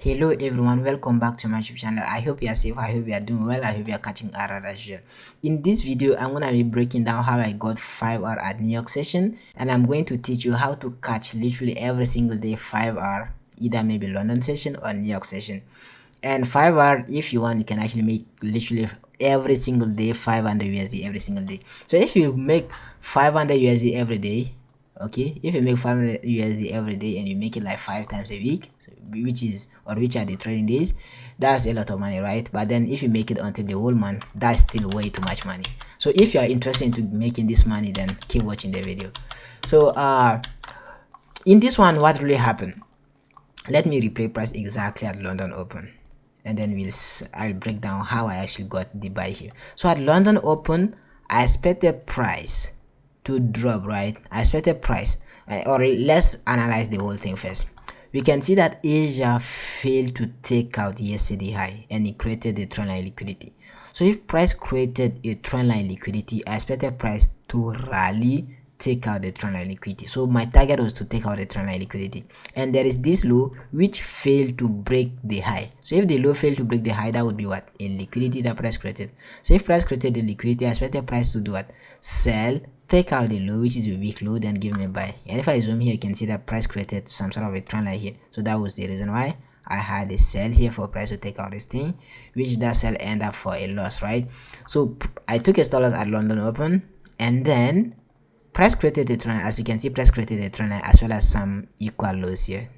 Hello everyone, welcome back to my YouTube channel. I hope you are safe, I hope you are doing well, I hope you are catching error as well. In this video, I'm gonna be breaking down how I got 5 hour at New York session, and I'm going to teach you how to catch literally every single day 5 hour, either maybe London session or New York session. And 5 hour, if you want, you can actually make literally every single day 500 USD every single day. So if you make 500 USD every day, okay, if you make 500 USD every day and you make it like 5 times a week, which are the trading days, that's a lot of money, right? But then if you make it until the whole month, that's still way too much money. So if you are interested into making this money, then keep watching the video. So in this one, what really happened, let me replay price exactly at London Open, and then I'll break down how I actually got the buy here. So at London Open, I expected price to drop, right? I expected price, or let's analyze the whole thing first. We can see that Asia failed to take out yesterday high and it created a trendline liquidity. So if price created a trendline liquidity, I expected price to rally, take out the trendline liquidity. So my target was to take out the trendline liquidity, and there is this low which failed to break the high. So if the low failed to break the high, that would be what? A liquidity that price created. So if price created the liquidity, I expected price to do what? Sell, take out the low, which is a weak low, then give me a buy. And if I zoom here, you can see that price created some sort of a trend line here. So that was the reason why I had a sell here for price to take out this thing, which that sell end up for a loss, right? So I took a stop loss at London Open, and then price created a trend. As you can see, price created a trend line as well as some equal lows here.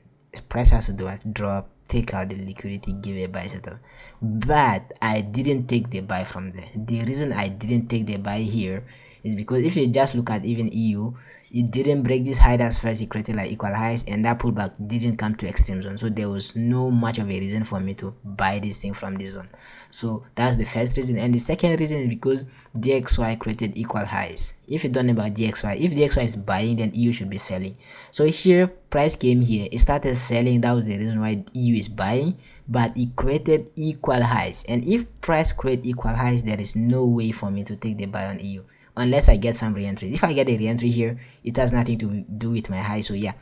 Price has to do a drop, take out the liquidity, give a buy setup. But I didn't take the buy from there. The reason I didn't take the buy here is because if you just look at even EU, it didn't break this high. That's first, it created like equal highs, and that pullback didn't come to extreme zone, so there was no much of a reason for me to buy this thing from this zone. So that's the first reason. And the second reason is because DXY created equal highs. If you don't know about DXY, if DXY is buying, then EU should be selling. So here price came here, it started selling. That was the reason why EU is buying, but it created equal highs. And if price create equal highs, there is no way for me to take the buy on EU unless I get some re-entry. If I get a re-entry here, it has nothing to do with my high. So yeah,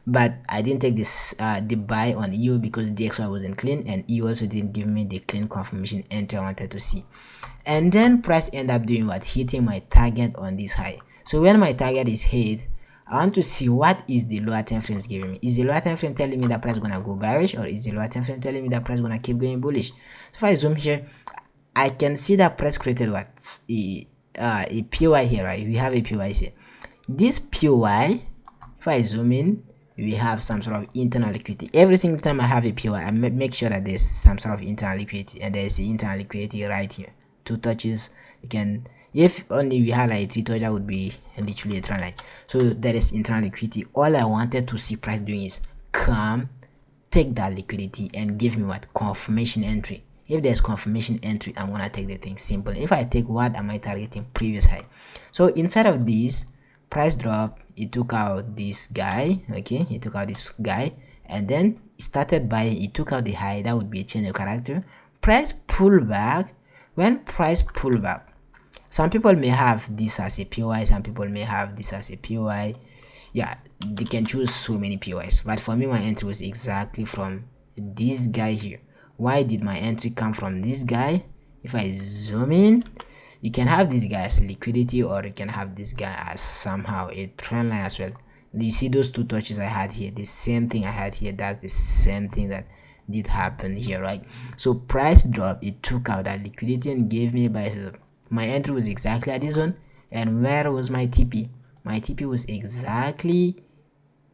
but I didn't take this the buy on EU because DXY wasn't clean, and EU also didn't give me the clean confirmation entry I wanted to see. And then price end up doing what? Hitting my target on this high. So when my target is hit, I want to see what is the lower time frames giving me. Is the lower time frame telling me that price gonna go bearish, or is the lower time frame telling me that price gonna keep going bullish? So if I zoom here, I can see that price created what? A PY here, right? We have a PY here. This PY, if I zoom in, we have some sort of internal liquidity. Every single time I have a PY, I make sure that there's some sort of internal liquidity, and there's the internal liquidity right here. 2 touches, you can, if only we had like 3 touches, that would be literally a trend line. So there is internal liquidity. All I wanted to see price doing is come, take that liquidity, and give me what? Confirmation entry. If there's confirmation entry, I'm gonna take the thing. Simple. If I take, what am I targeting? Previous high. So inside of this price drop, it took out this guy. Okay, it took out this guy, and then it started buying. It took out the high. That would be a change of character. Price pull back. When price pull back, some people may have this as a PY, some people may have this as a PY. Yeah, they can choose so many PYs, but for me, my entry was exactly from this guy here. Why did my entry come from this guy? If I zoom in, you can have this guy as liquidity, or you can have this guy as somehow a trend line as well. You see those 2 touches I had here, the same thing I had here, that's the same thing that did happen here, right? So price drop, it took out that liquidity and gave me buy setup. My entry was exactly at this one, and where was my TP? My TP was exactly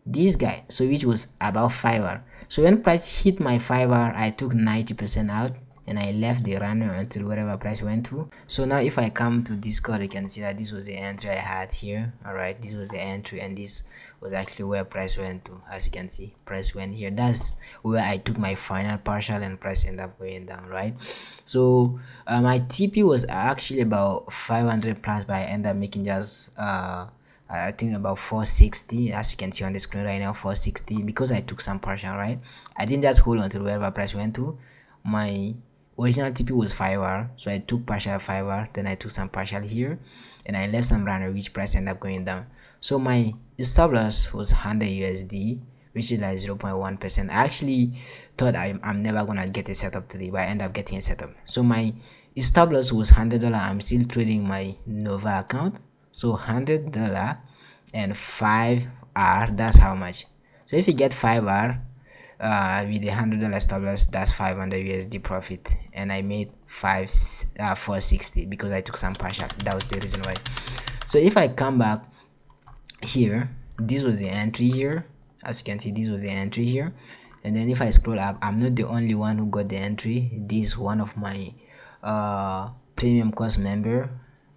this guy, so which was about 5 hour. So when price hit my 5 hour, I took 90% out, and I left the runner until wherever price went to. So now if I come to Discord, you can see that this was the entry I had here. All right, this was the entry, and this was actually where price went to. As you can see, price went here. That's where I took my final partial, and price ended up going down, right? So my TP was actually about 500 plus, but I ended up making just I think about 460, as you can see on the screen right now, 460, because I took some partial, right? I didn't just hold until wherever price went to. My original TP was 5 hour, so I took partial 5 hour, then I took some partial here, and I left some runner, which price ended up going down. So my stop loss was 100 USD, which is like 0.1%. I actually thought I'm never gonna get a setup today, but I end up getting a setup. So my stop loss was $100. I'm still trading my Nova account, so $100 and 5R, that's how much. So if you get 5R with a $100 stop loss, that's 500 USD profit, and I made 460 because I took some partial. That was the reason why. So if I come back here, this was the entry here. As you can see, this was the entry here, and then if I scroll up, I'm not the only one who got the entry. This one of my premium course member,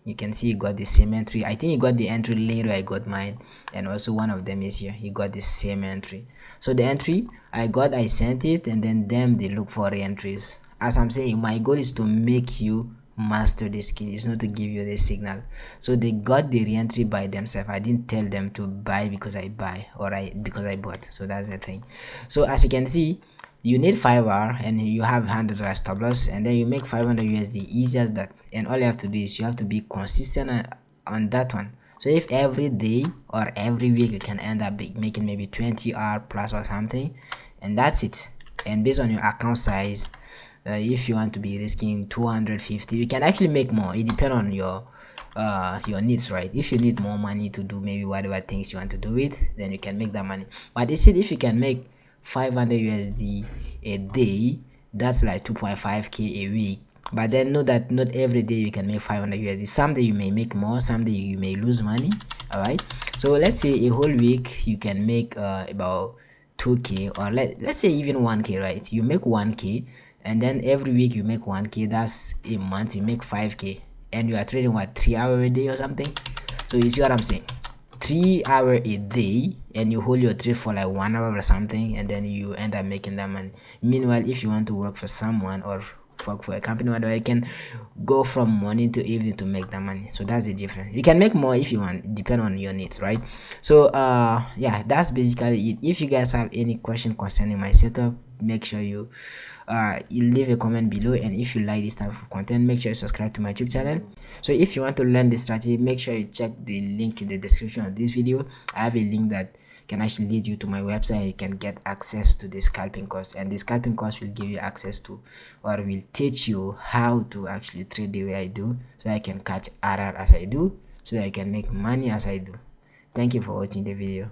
you can see he got the same entry. I think he got the entry later I got mine, and also one of them is here, he got the same entry. So the entry I got, I sent it, and then them they look for re-entries. As I'm saying, my goal is to make you master the skill, it's not to give you the signal. So they got the re-entry by themselves. I didn't tell them to buy because I buy, or because I bought. So that's the thing. So as you can see, you need 5R and you have $100 stop loss, and then you make 500 USD, easy as that. And all you have to do is you have to be consistent on that one. So if every day or every week you can end up making maybe 20R plus or something, and that's it. And based on your account size, if you want to be risking 250, you can actually make more. It depends on your needs, right? If you need more money to do maybe whatever things you want to do with, then you can make that money. But they said if you can make 500 USD a day, that's like 2.5k a week. But then know that not every day you can make 500 USD. Someday you may make more, someday you may lose money. All right, so let's say a whole week you can make about 2k, or let's say even 1k, right? You make 1k, and then every week you make 1k, that's a month you make 5k, and you are trading what, 3 hours a day or something. So you see what I'm saying? 3 hours a day, and you hold your trade for like 1 hour or something, and then you end up making that money. Meanwhile, if you want to work for someone or work for a company, whatever, you can go from morning to evening to make that money. So that's the difference. You can make more if you want, depend on your needs, right? So yeah, that's basically it. If you guys have any question concerning my setup, make sure you leave a comment below, and if you like this type of content, make sure you subscribe to my YouTube channel. So if you want to learn this strategy, make sure you check the link in the description of this video. I have a link that can actually lead you to my website. You can get access to the scalping course, and the scalping course will give you access to, or will teach you how to actually trade the way I do, so I can catch RR as I do, so that I can make money as I do. Thank you for watching the video.